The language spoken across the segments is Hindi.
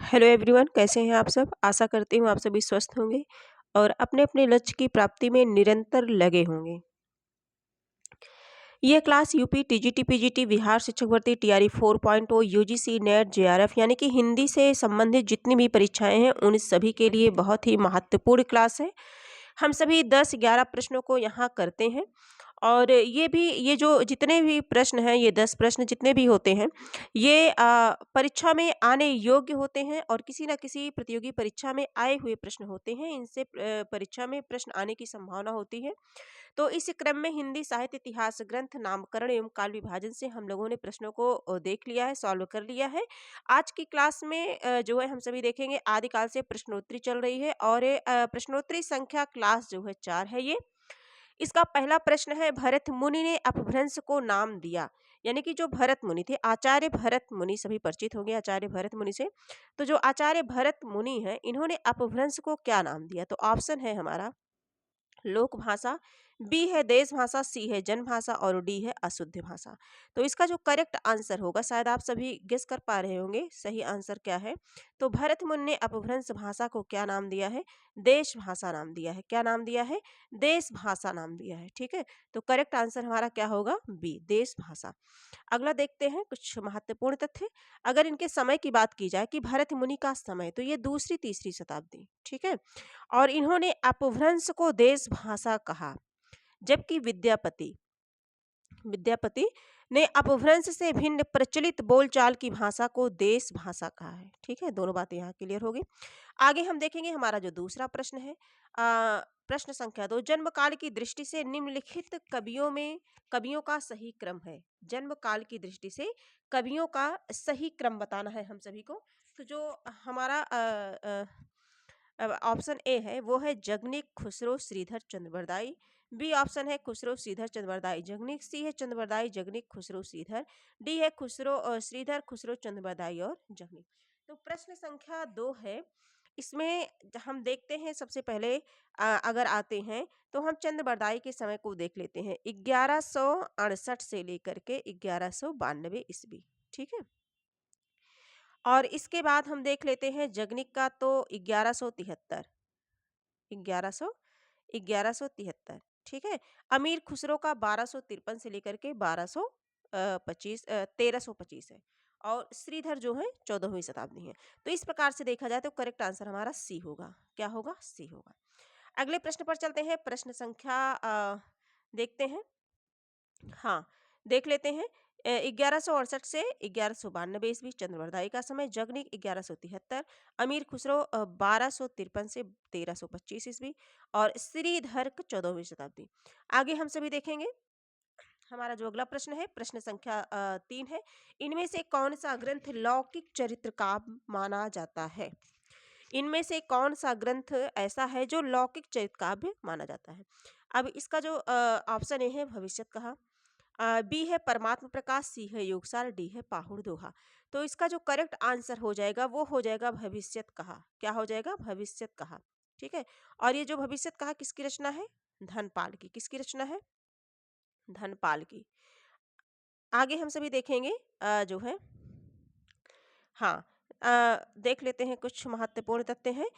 हेलो एवरीवन, कैसे हैं आप सब। आशा करती हूँ आप सभी स्वस्थ होंगे और अपने अपने लक्ष्य की प्राप्ति में निरंतर लगे होंगे। ये class UP TGT PGT Bihar शिक्षक भर्ती टीआरई 4.0 यूजीसी नेट जेआरएफ यानी कि हिंदी से संबंधित जितनी भी परीक्षाएं हैं उन सभी के लिए बहुत ही महत्वपूर्ण क्लास है। हम सभी 10-11 प्रश्नों को यहाँ करते हैं और ये जो जितने भी प्रश्न हैं, ये 10 प्रश्न जितने भी होते हैं, ये परीक्षा में आने योग्य होते हैं और किसी न किसी प्रतियोगी परीक्षा में आए हुए प्रश्न होते हैं। इनसे परीक्षा में प्रश्न आने की संभावना होती है। तो इस क्रम में हिंदी साहित्य इतिहास ग्रंथ नामकरण एवं काल विभाजन से हम लोगों ने प्रश्नों को देख लिया है, सॉल्व कर लिया है। आज की क्लास में जो है हम सभी देखेंगे आदिकाल से प्रश्नोत्तरी चल रही है और प्रश्नोत्तरी संख्या क्लास जो है 4 है ये। इसका पहला प्रश्न है, भरत मुनि ने अपभ्रंश को नाम दिया। यानी कि जो भरत मुनि थे, आचार्य भरत मुनि, सभी परिचित होंगे आचार्य भरत मुनि से। तो जो आचार्य भरत मुनि हैं, इन्होंने अपभ्रंश को क्या नाम दिया? तो ऑप्शन है हमारा लोक भाषा, बी है देश भाषा, सी है जन भाषा और डी है अशुद्ध भाषा। तो इसका जो करेक्ट आंसर होगा, शायद आप सभी गेस कर पा रहे होंगे सही आंसर क्या है। तो भरत मुनि ने अपभ्रंश भाषा को क्या नाम दिया है? देश भाषा नाम दिया है। क्या नाम दिया है? देश भाषा नाम दिया है। ठीक है, तो करेक्ट आंसर हमारा क्या होगा? बी, देश भाषा। अगला देखते हैं कुछ महत्वपूर्ण तथ्य। अगर इनके समय की बात की जाए कि भरत मुनि का समय, तो ये दूसरी तीसरी शताब्दी, ठीक है। और इन्होंने अपभ्रंश को देश भाषा कहा, जबकि विद्यापति विद्यापति ने अपभ्रंश से भिन्न प्रचलित बोलचाल की भाषा को देश भाषा कहा है। ठीक है, दोनों बातें यहाँ क्लियर हो गई। आगे हम देखेंगे हमारा जो दूसरा प्रश्न है, प्रश्न संख्या 2, जन्म काल की दृष्टि से निम्नलिखित कवियों का सही क्रम है। जन्म काल की दृष्टि से कवियों का सही क्रम बताना है हम सभी को। तो जो हमारा ऑप्शन ए है वो है जगनीक, खुसरो, श्रीधर, चंद्रबरदाई। बी ऑप्शन है खुसरो, श्रीधर, चंद्रबरदाई, जगनीक। सी है चंद्रबरदाई, जगनीक, खुसरो, श्रीधर। डी है श्रीधर, खुसरो, चंद्रबरदाई और जगनीक। तो प्रश्न संख्या 2 है, इसमें हम देखते हैं सबसे पहले अगर आते हैं तो हम चंद्रबरदाई के समय को देख लेते हैं, 1168 से लेकर के 1192 ईस्वी। ठीक है, और इसके बाद हम देख लेते हैं जगनिक का, तो 1173, 1100 1173। ठीक है, अमीर खुसरो का 1253 से लेकर के 1325 है और श्रीधर जो है 14वीं शताब्दी है। तो इस प्रकार से देखा जाए तो करेक्ट आंसर हमारा सी होगा। क्या होगा? सी होगा। अगले प्रश्न पर चलते हैं। प्रश्न संख्या देखते हैं। हाँ, देख लेते हैं। 1168 से 1192 ईस्वी चंद्रवरदाई का समय, जगनिक 1173, अमीर खुसरो 1253 से 1325 ईस्वी और श्रीधर 14वीं शताब्दी। आगे हम सभी देखेंगे। हमारा जो अगला प्रश्न है, प्रश्न संख्या 3 है, इनमें से कौन सा ग्रंथ लौकिक चरित्र का माना जाता है? इनमें से कौन सा ग्रंथ ऐसा है जो लौकिक चरित्र काव्य माना जाता है? अब इसका जो ऑप्शन ए है भविष्यत कहा, बी है परमात्म प्रकाश, सी है योगसार, डी है पाहुड़ दोहा। तो इसका जो करेक्ट आंसर हो जाएगा वो हो जाएगा भविष्यत कहा। क्या हो जाएगा? भविष्यत कहा। ठीक है, और ये जो भविष्यत कहा किसकी रचना है? धनपाल की। किसकी रचना है? धनपाल की। आगे हम सभी देखेंगे जो है, हाँ, देख लेते हैं कुछ महत्वपूर्ण तथ्य हैं।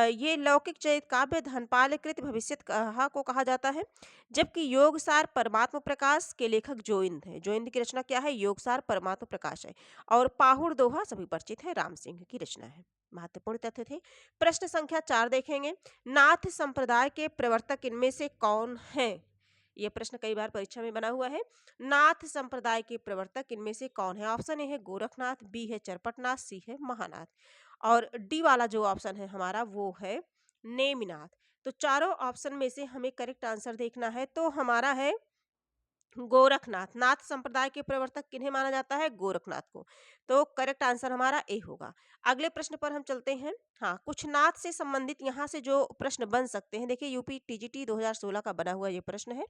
ये लौकिक चरित काव्य धनपाल कृत भविष्यत कहा को कहा जाता है, जबकि योगसार परमात्म प्रकाश के लेखक जोइंद है। जोइंद की रचना क्या है? योगसार परमात्म प्रकाश है। और पाहुड़ दोहा सभी परिचित है, राम सिंह की रचना है। महत्वपूर्ण तथ्य थे। प्रश्न संख्या 4 देखेंगे, नाथ संप्रदाय के प्रवर्तक इनमें से कौन है? ये प्रश्न कई बार परीक्षा में बना हुआ है। नाथ संप्रदाय के प्रवर्तक इनमें से कौन है? ऑप्शन ए है गोरखनाथ, बी है चरपटनाथ, सी है महानाथ और डी वाला जो ऑप्शन है हमारा वो है नेमिनाथ। तो चारों ऑप्शन में से हमें करेक्ट आंसर देखना है, तो हमारा है गोरखनाथ। नाथ संप्रदाय के प्रवर्तक किन्हें माना जाता है? गोरखनाथ को। तो करेक्ट आंसर हमारा ए होगा। अगले प्रश्न पर हम चलते हैं। हाँ, कुछ नाथ से संबंधित यहाँ से जो प्रश्न बन सकते हैं, देखिए यूपी टीजीटी 2016 का बना हुआ ये प्रश्न है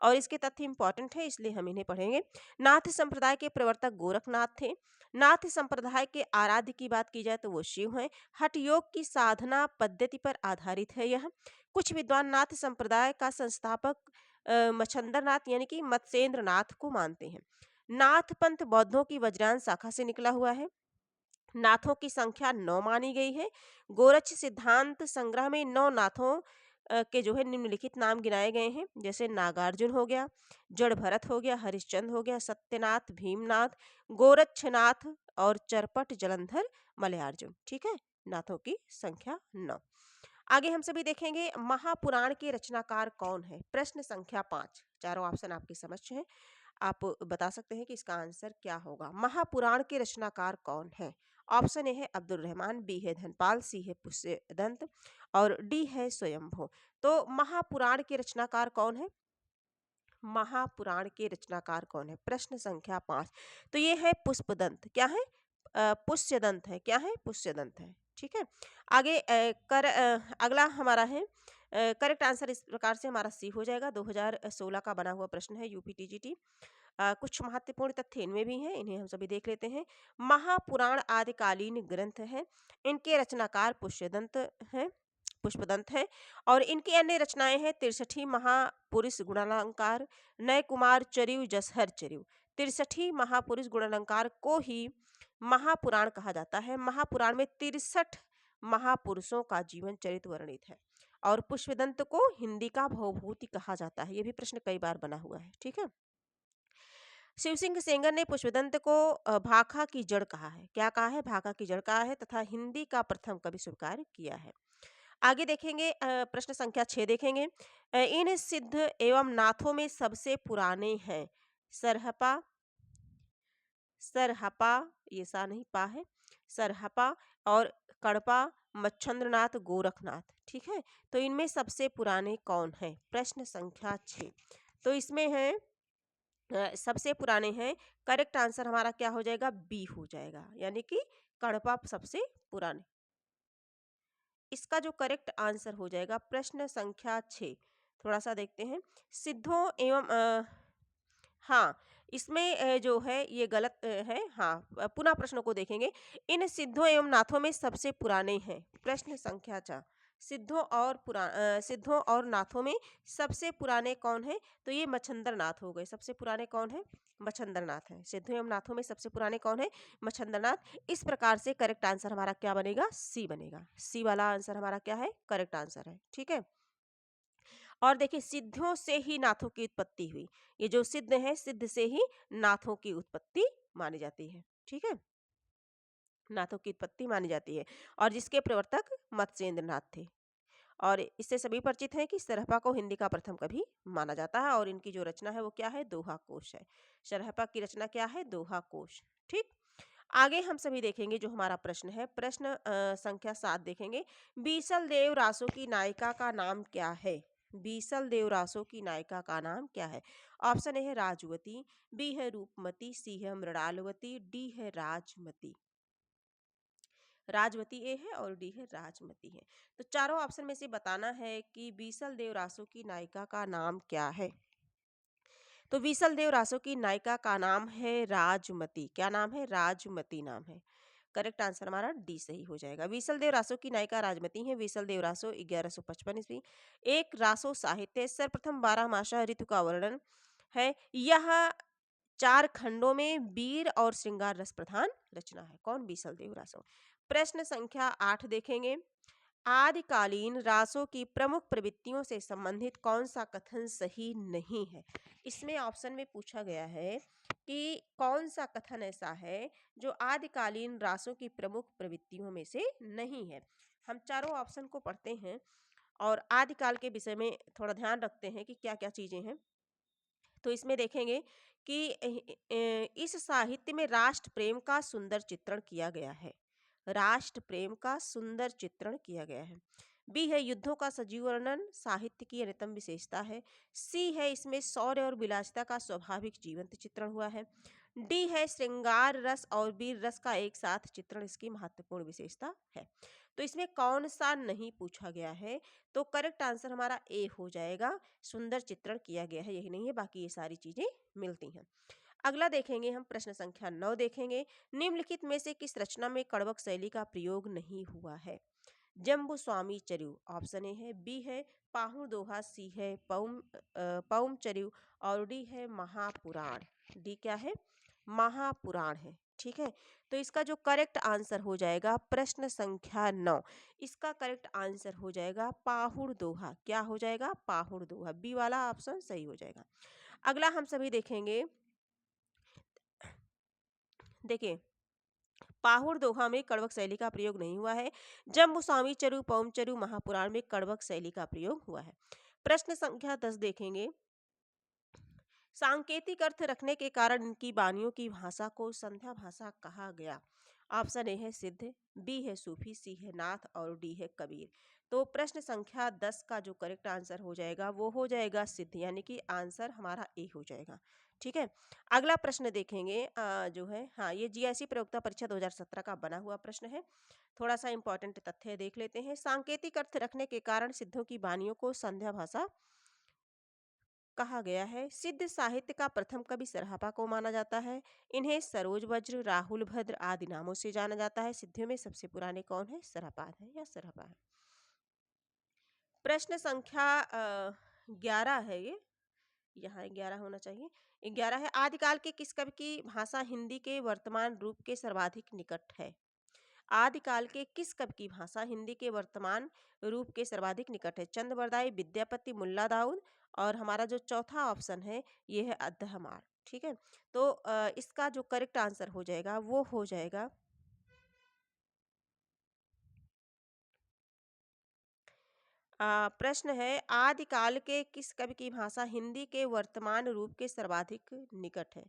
और इसके तथ्य इंपॉर्टेंट है, इसलिए हम इन्हें पढ़ेंगे। नाथ संप्रदाय के प्रवर्तक गोरखनाथ थे। नाथ संप्रदाय के आराध्य की बात की जाए तो वो शिव हैं। हठ योग की साधना पद्धति पर आधारित है यह। कुछ विद्वान नाथ संप्रदाय का संस्थापक मच्छंदर नाथ यानी कि मत्स्येंद्र नाथ को मानते हैं। नाथ पंथ बौद्धों की वज्रांश शाखा से निकला हुआ है। नाथों की संख्या 9 मानी गई है। गोरक्ष सिद्धांत संग्रह में 9 नाथों के जो है निम्नलिखित नाम गिनाए गए हैं, जैसे नागार्जुन हो गया, जड़ भरत हो गया, हरिश्चंद्र हो गया, सत्यनाथ, भीमनाथ, गोरक्षनाथ और चरपट जलंधर मलयार्जुन। ठीक है, नाथों की संख्या 9। आगे हम सभी देखेंगे महापुराण के रचनाकार कौन है। प्रश्न संख्या 5। चारों ऑप्शन आपके समक्ष हैं, आप बता सकते हैं कि इसका आंसर क्या होगा। महापुराण के रचनाकार कौन है। ऑप्शन ए है अब्दुल रहमान, बी है धनपाल, सी है पुष्यदंत और डी है स्वयंभू। तो महापुराण के रचनाकार कौन है। महापुराण के रचनाकार कौन है, प्रश्न संख्या 5। तो ये है पुष्पदंत। क्या है, पुष्यदंत है। क्या है, पुष्यदंत है। ठीक है, आगे अगला हमारा है करेक्ट आंसर इस प्रकार से हमारा सी हो जाएगा। 2016 का बना हुआ प्रश्न है यूपीटीजीटी। कुछ महत्वपूर्ण तथ्य इनमें भी हैं, इन्हें हम सभी देख लेते हैं। महापुराण आदिकालीन ग्रंथ है, इनके रचनाकार पुष्पदंत है और इनकी अन्य रचनाएं हैं 63 महापुरुष गुणालंकार, नय कुमार चरिव, जसहर चरिव। 63 महापुरुष गुणालंकार को ही महापुराण कहा जाता है। महापुराण में 63 महापुरुषों का जीवन चरित्र वर्णित है और पुष्पदंत को हिंदी का भवभूति कहा जाता है। ये भी प्रश्न कई बार बना हुआ है। ठीक है, शिव सिंह सेंगर ने पुष्पदंत को भाखा की जड़ कहा है। क्या कहा है, भाखा की जड़ कहा है तथा हिंदी का प्रथम कवि स्वीकार किया है। आगे देखेंगे प्रश्न संख्या 6 देखेंगे। इन सिद्ध एवं नाथों में सबसे पुराने हैं सरहपा, सरहपा, ये सा नहीं पा है, सरहपा और कड़पा, मच्छंद्रनाथ, गोरखनाथ। ठीक है, तो इनमें सबसे पुराने कौन है, प्रश्न संख्या 6। तो इसमें है सबसे पुराने हैं, करेक्ट आंसर हमारा क्या हो जाएगा, बी हो जाएगा, यानी कि कड़पा सबसे पुराने। इसका जो करेक्ट आंसर हो जाएगा प्रश्न संख्या 6। थोड़ा सा देखते हैं, सिद्धों एवं हाँ, इसमें जो है ये गलत है। हाँ, पुनः प्रश्नों को देखेंगे। इन सिद्धों एवं नाथों में सबसे पुराने हैं, प्रश्न संख्या 4। सिद्धों और नाथों में सबसे पुराने कौन है, तो ये मच्छंदर नाथ हो गए। सबसे पुराने कौन है, मच्छंदर नाथ है। सिद्धों एवं नाथों में सबसे पुराने कौन है, मच्छंदर नाथ। इस प्रकार से करेक्ट आंसर हमारा क्या बनेगा, सी बनेगा। सी वाला आंसर हमारा क्या है, करेक्ट आंसर है। ठीक है, और देखिए सिद्धों से ही नाथों की उत्पत्ति हुई। ये जो सिद्ध है, सिद्ध से ही नाथों की उत्पत्ति मानी जाती है। ठीक है, नाथों की उत्पत्ति मानी जाती है और जिसके प्रवर्तक मत्स्येंद्र नाथ थे। और इससे सभी परिचित हैं कि सरहपा को हिंदी का प्रथम कवि माना जाता है और इनकी जो रचना है वो क्या है, दोहा कोश है। सरहपा की रचना क्या है, दोहा कोश। ठीक, आगे हम सभी देखेंगे जो हमारा प्रश्न है, प्रश्न संख्या 7 देखेंगे। बीसल देव रासो की नायिका का नाम क्या है। बीसल देव रासो की नायिका का नाम क्या है। ऑप्शन ए है राजवती, बी है रूपमती, सी है मृणालवती, डी है राजमती। राजवती ए है और डी है राजमती है। तो चारों ऑप्शन में से बताना है कि बीसल देव रासो की नायिका का नाम क्या है। तो बीसल देव रासो की नायिका का नाम है राजमती। क्या नाम है, राजमती नाम है। करेक्ट आंसर हमारा डी सही हो जाएगा। बीसल देव रासो की नायिका राजमती है। बीसल देव रासो 1155 ईस्वी। एक रासो साहित्य सर्वप्रथम 12 मासा ऋतु का वर्णन है। यह 4 खंडों में वीर और श्रृंगार रस प्रधान रचना है। कौन, बीसल देव रासो। प्रश्न संख्या 8 देखेंगे। आदिकालीन रासों की प्रमुख प्रवृत्तियों से संबंधित कौन सा कथन सही नहीं है। इसमें ऑप्शन में पूछा गया है कि कौन सा कथन ऐसा है जो आदिकालीन रासों की प्रमुख प्रवृत्तियों में से नहीं है। हम चारों ऑप्शन को पढ़ते हैं और आदिकाल के विषय में थोड़ा ध्यान रखते हैं कि क्या क्या चीजें हैं। तो इसमें देखेंगे कि इस साहित्य में राष्ट्र प्रेम का सुंदर चित्रण किया गया है। राष्ट्र प्रेम का सुंदर चित्रण किया गया है। बी है युद्धों का सजीव वर्णन साहित्य की अन्यतम विशेषता है। सी है इसमें शौर्य और विलासिता का स्वाभाविक जीवंत चित्रण हुआ है। डी है श्रृंगार रस और वीर रस का एक साथ चित्रण इसकी महत्वपूर्ण विशेषता है। तो इसमें कौन सा नहीं पूछा गया है, तो करेक्ट आंसर हमारा ए हो जाएगा। सुंदर चित्रण किया गया है, यही नहीं है, बाकी ये सारी चीजें मिलती हैं। अगला देखेंगे हम, प्रश्न संख्या 9 देखेंगे। निम्नलिखित में से किस रचना में कड़वक शैली का प्रयोग नहीं हुआ है। जम्बू स्वामी चरिव। ऑप्शन ए है, बी है पाहु दोहा, सी है पौम चरिव और डी है महापुराण। डी क्या है, महापुराण है। ठीक है, तो इसका जो करेक्ट आंसर हो जाएगा प्रश्न संख्या 9, इसका करेक्ट आंसर हो जाएगा पाहुड़ दोहा। क्या हो जाएगा? पाहुड़ दोहा। बी वाला ऑप्शन सही हो जाएगा। अगला हम सभी देखेंगे, देखिए पाहुड़ दोहा में कड़वक शैली का प्रयोग नहीं हुआ है। जम्बूस्वामी चरु पौमचरु महापुराण में कड़वक शैली का प्रयोग हुआ है। प्रश्न संख्या 10 देखेंगे, सांकेतिक अर्थ रखने के कारण इनकी वाणियों की भाषा को संध्या भाषा कहा गया। ऑप्शन ए है सिद्ध, बी है सूफी, सी है नाथ और डी है कबीर। तो प्रश्न संख्या 10 का जो करेक्ट आंसर हो जाएगा वो हो जाएगा सिद्ध, यानी कि आंसर हमारा ए हो जाएगा। ठीक है, अगला प्रश्न देखेंगे जो है, हाँ ये जीआईसी प्रयोक्ता परीक्षा 2017 का बना हुआ प्रश्न है। थोड़ा सा इंपॉर्टेंट तथ्य देख लेते हैं। सांकेतिक अर्थ रखने के कारण सिद्धों की वाणियों को संध्या भाषा कहा गया है। सिद्ध साहित्य का प्रथम कवि सरहपा को माना जाता है। इन्हें सरोज वज्र, राहुल भद्र आदि नामों से जाना जाता है। सिद्धियों में सबसे पुराने कौन है? सरहपा है या सरहपा है। प्रश्न संख्या 11 है ये, यहाँ 11 होना चाहिए। 11 है, आदिकाल के किस कवि की भाषा हिंदी के वर्तमान रूप के सर्वाधिक निकट है? आदिकाल के किस कवि की भाषा हिंदी के वर्तमान रूप के सर्वाधिक निकट है? चंद बरदाई, विद्यापति, मुल्ला दाऊद और हमारा जो चौथा ऑप्शन है ये है अद्दहमार। ठीक है, तो इसका जो करेक्ट आंसर हो जाएगा वो हो जाएगा प्रश्न है, आदिकाल के किस कवि की भाषा हिंदी के वर्तमान रूप के सर्वाधिक निकट है?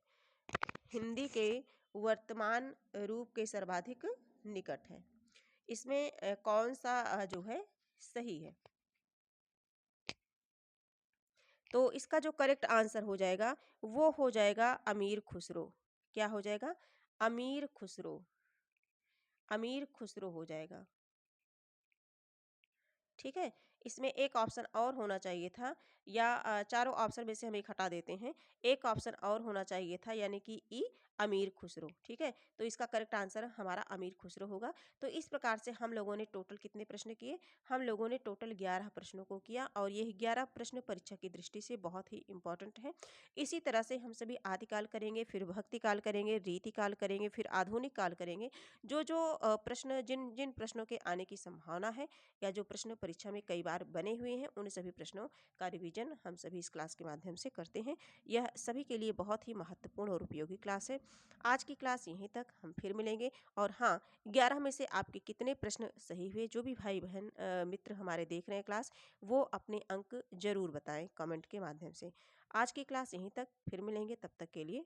हिंदी के वर्तमान रूप के सर्वाधिक निकट है। इसमें कौन सा जो है सही है? तो इसका जो करेक्ट आंसर हो जाएगा वो हो जाएगा अमीर खुसरो। क्या हो जाएगा? अमीर खुसरो। अमीर खुसरो हो जाएगा। ठीक है, इसमें एक ऑप्शन और होना चाहिए था, या चारों ऑप्शन में से हम एक हटा देते हैं। एक ऑप्शन और होना चाहिए था, यानी कि ई, अमीर खुसरो। ठीक है, तो इसका करेक्ट आंसर हमारा अमीर खुसरो होगा। तो इस प्रकार से हम लोगों ने टोटल कितने प्रश्न किए? हम लोगों ने टोटल 11 प्रश्नों को किया, और ये 11 प्रश्न परीक्षा की दृष्टि से बहुत ही इंपॉर्टेंट है। इसी तरह से हम सभी आदिकाल करेंगे, फिर भक्ति काल करेंगे, रीतिकाल करेंगे, फिर आधुनिक काल करेंगे। जो जो प्रश्न, जिन जिन प्रश्नों के आने की संभावना है, या जो प्रश्न परीक्षा में कई बार बने हुए हैं, उन सभी प्रश्नों का रिवीजन हम सभी इस क्लास के माध्यम से करते हैं। यह सभी के लिए बहुत ही महत्वपूर्ण और उपयोगी क्लास है। आज की क्लास यहीं तक, हम फिर मिलेंगे। और हाँ, 11 में से आपके कितने प्रश्न सही हुए, जो भी भाई बहन मित्र हमारे देख रहे हैं क्लास, वो अपने अंक जरूर बताएं कमेंट के माध्यम से। आज की क्लास यहीं तक, फिर मिलेंगे, तब तक के लिए